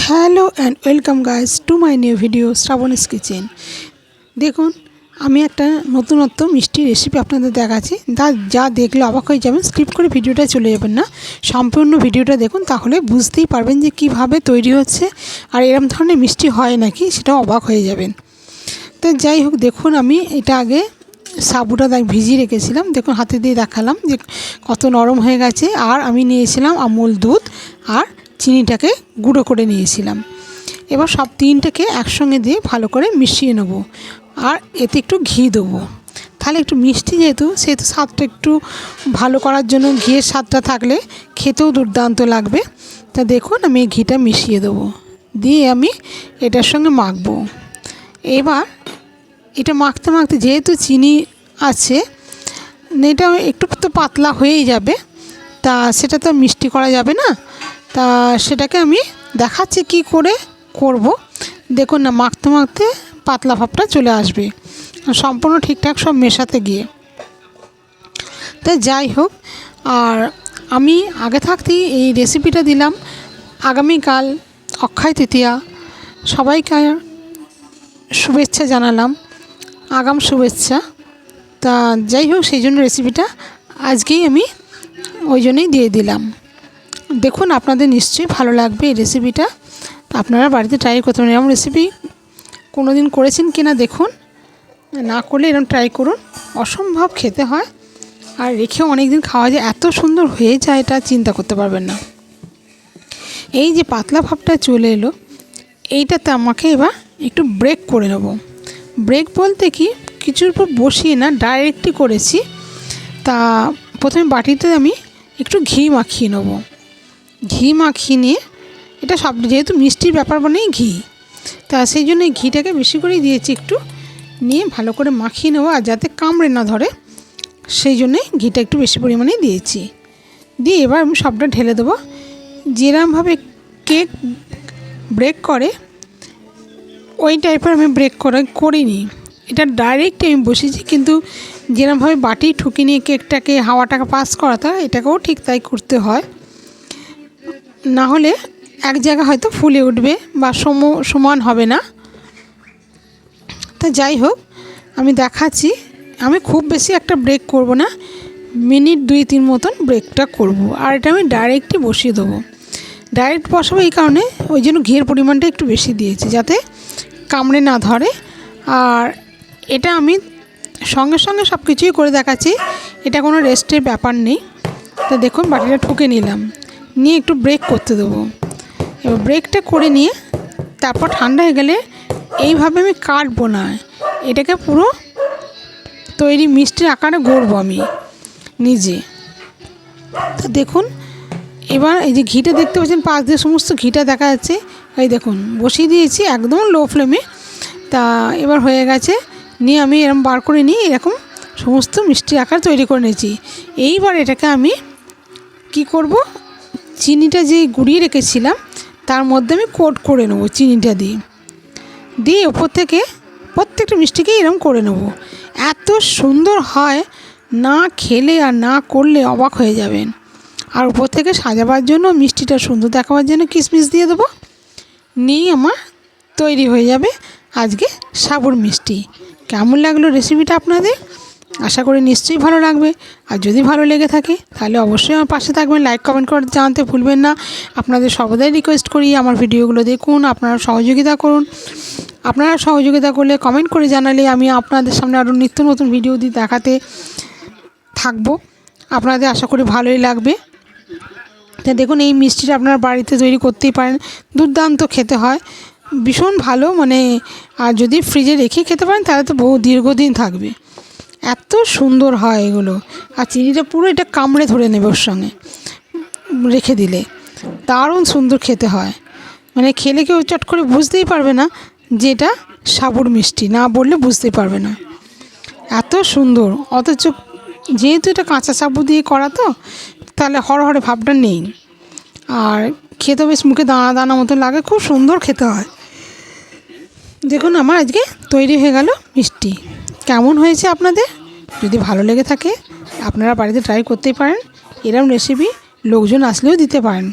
Hello and welcome guys to my new video Shrabani's kitchen. দেখুন, আমি একটা নতুনত্ব মিষ্টি রেসিপি আপনাদের দেখাচ্ছি। যা দেখলে অবাক হয়ে যাবেন। স্কিপ করে ভিডিওটা চলে যাবেন না, সম্পূর্ণ ভিডিওটা দেখুন, তাহলে বুঝতেই পারবেন যে কিভাবে তৈরি হচ্ছে আর এরকম ধরনের মিষ্টি হয় নাকি, সেটা অবাক হয়ে যাবেন। তো যাই হোক, দেখুন আমি এটা আগে সাবুটা ভিজিয়ে রেখেছিলাম। দেখুন হাতে দিয়ে দেখালাম যে কত নরম হয়ে গেছে। আর আমি নিয়েছিলাম আমুল দুধ আর চিনিটাকে গুঁড়ো করে নিয়েছিলাম। এবার সব তিনটাকে একসঙ্গে দিয়ে ভালো করে মিশিয়ে নেব। আর এতে একটু ঘি দেবো, তাহলে একটু মিষ্টি যেহেতু, সেহেতু স্বাদটা একটু ভালো করার জন্য ঘিয়ের স্বাদটা থাকলে খেতেও দুর্দান্ত লাগবে। তা দেখুন আমি এই ঘিটা মিশিয়ে দেবো, দিয়ে আমি এটার সঙ্গে মাখবো। এবার এটা মাখতে মাখতে যেহেতু চিনি আছে, এটা একটু তো পাতলা হয়েই যাবে, তা সেটা তো মিষ্টি করা যাবে না। তা সেটাকে আমি দেখাচ্ছি কি করে করব। দেখুন না, মাখতে মাখতে পাতলা ভাবটা চলে আসবে সম্পূর্ণ ঠিকঠাক সব মেশাতে গিয়ে। তা যাই হোক, আর আমি আগে থাকতেই এই রেসিপিটা দিলাম। আগামীকাল অক্ষয় তৃতীয়া, সবাইকে শুভেচ্ছা জানালাম, আগাম শুভেচ্ছা। তা যাই হোক, সেই জন্য রেসিপিটা আজকেই আমি ওই জন্যই দিয়ে দিলাম। দেখুন আপনাদের নিশ্চয়ই ভালো লাগবে এই রেসিপিটা। আপনারা বাড়িতে ট্রাই করতে পারেন। এরকম রেসিপি কোনো দিন করেছেন কি না দেখুন, না করলে এরকম ট্রাই করুন। অসম্ভব খেতে হয়, আর রেখেও অনেক দিন খাওয়া যায়, এত সুন্দর হয়ে যায় এটা চিন্তা করতে পারবেন না। এই যে পাতলা ভাবটা চলে এলো, এইটাতে আমাকে এবার একটু ব্রেক করে নেব। ব্রেক বলতে কি, কিছুর উপর বসিয়ে না, ডাইরেক্টই করেছি। তা প্রথমে বাটিতে আমি একটু ঘি মাখিয়ে নেব। ঘি মাখিয়ে নিয়ে, এটা সব যেহেতু মিষ্টির ব্যাপার বানেই ঘি, তা সেই জন্য এই ঘিটাকে বেশি করেই দিয়েছি একটু, নিয়ে ভালো করে মাখিয়ে নেবো। আর যাতে কামড়ে না ধরে, সেই জন্যে ঘিটা একটু বেশি পরিমাণেই দিয়েছি। দিয়ে এবার আমি সবটা ঢেলে দেবো। যেরকমভাবে কেক ব্রেক করে ওই টাইপের আমি ব্রেক করিনি। এটা ডাইরেক্ট আমি বসেছি, কিন্তু যেরকমভাবে বাটি ঠুকে নিয়ে কেকটাকে হাওয়াটাকে পাস করাতে হয়, এটাকেও ঠিক তাই করতে হয়, না হলে এক জায়গা হয়তো ফুলে উঠবে বা সমান হবে না। তা যাই হোক, আমি দেখাচ্ছি। আমি খুব বেশি একটা ব্রেক করব না, মিনিট 2-3 মতন ব্রেকটা করব। আর এটা আমি ডাইরেক্টই বসিয়ে দেবো। ডাইরেক্ট বসাবো এই কারণে, ওই জন্য ঘিয়ের পরিমাণটা একটু বেশি দিয়েছি, যাতে কামড়ে না ধরে। আর এটা আমি সঙ্গে সঙ্গে সব কিছুই করে দেখাচ্ছি, এটা কোনো রেস্টের ব্যাপার নেই। তা দেখুন বাটিটা ঠুকে নিলাম, নিয়ে একটু ব্রেক করতে দেবো। এবার ব্রেকটা করে নিয়ে তারপর ঠান্ডা হয়ে গেলে এইভাবে আমি কাটবো না, এটাকে পুরো তৈরি মিষ্টির আকারে গড়বো আমি নিজে। তা দেখুন এবার এই যে ঘিটা দেখতে পাচ্ছেন, পাশ দিয়ে সমস্ত ঘিটা দেখা যাচ্ছে। এই দেখুন বসিয়ে দিয়েছি একদম লো ফ্লেমে। তা এবার হয়ে গেছে, নিয়ে আমি এরকম বার করে নিয়ে এরকম সমস্ত মিষ্টির আকার তৈরি করে নিয়েছি। এইবার এটাকে আমি কি করব, চিনিটা যে গুঁড়িয়ে রেখেছিলাম তার মধ্যে আমি কোট করে নেব চিনিটা দিয়ে ওপর থেকে প্রত্যেকটা মিষ্টিকে এরকম করে নেব। এত সুন্দর হয়, না খেলে আর না করলে অবাক হয়ে যাবেন। আর উপর থেকে সাজাবার জন্য, মিষ্টিটা সুন্দর দেখাবার জন্য কিশমিশ দিয়ে দেবো। নিয়ে আমার তৈরি হয়ে যাবে আজকে সাবুর মিষ্টি। কেমন লাগলো রেসিপিটা আপনাদের? আশা করি নিশ্চয়ই ভালো লাগবে। আর যদি ভালো লেগে থাকে তাহলে অবশ্যই আমার পাশে থাকবেন, লাইক কমেন্ট করে জানাতে ভুলবেন না। আপনাদের সর্বদাই রিকোয়েস্ট করি আমার ভিডিওগুলো দেখুন, আপনারা সহযোগিতা করুন। আপনারা সহযোগিতা করলে, কমেন্ট করে জানালে আমি আপনাদের সামনে আরও নিত্য নতুন ভিডিও দিয়ে দেখাতে থাকবো। আপনাদের আশা করি ভালোই লাগবে। তা দেখুন এই মিষ্টিটা আপনারা বাড়িতে তৈরি করতেই পারেন, দুর্দান্ত খেতে হয়, ভীষণ ভালো। মানে আর যদি ফ্রিজে রেখে খেতে পারেন তাহলে তো বহু দীর্ঘদিন থাকবে, এত সুন্দর হয় এগুলো। আর চিনিটা পুরো এটা কামড়ে ধরে নেবে ওর সঙ্গে রেখে দিলে, দারুণ সুন্দর খেতে হয়। মানে খেলে কেউ চট করে বুঝতেই পারবে না যে এটা সাবুর মিষ্টি, না বললে বুঝতেই পারবে না, এত সুন্দর। অথচ যেহেতু এটা কাঁচা সাবু দিয়ে করা, তো তাহলে হরহরে ভাবটা নেই। আর খেতে বেশ মুখে দানা দানা মতো লাগে, খুব সুন্দর খেতে হয়। দেখুন আমার আজকে তৈরি হয়ে গেল মিষ্টি। কেমন হয়েছে আপনাদের? যদি ভালো লেগে থাকে আপনারা বাড়িতে ট্রাই করতেই পারেন। এরকম রেসিপি লোকজন আসলেও দিতে পারেন।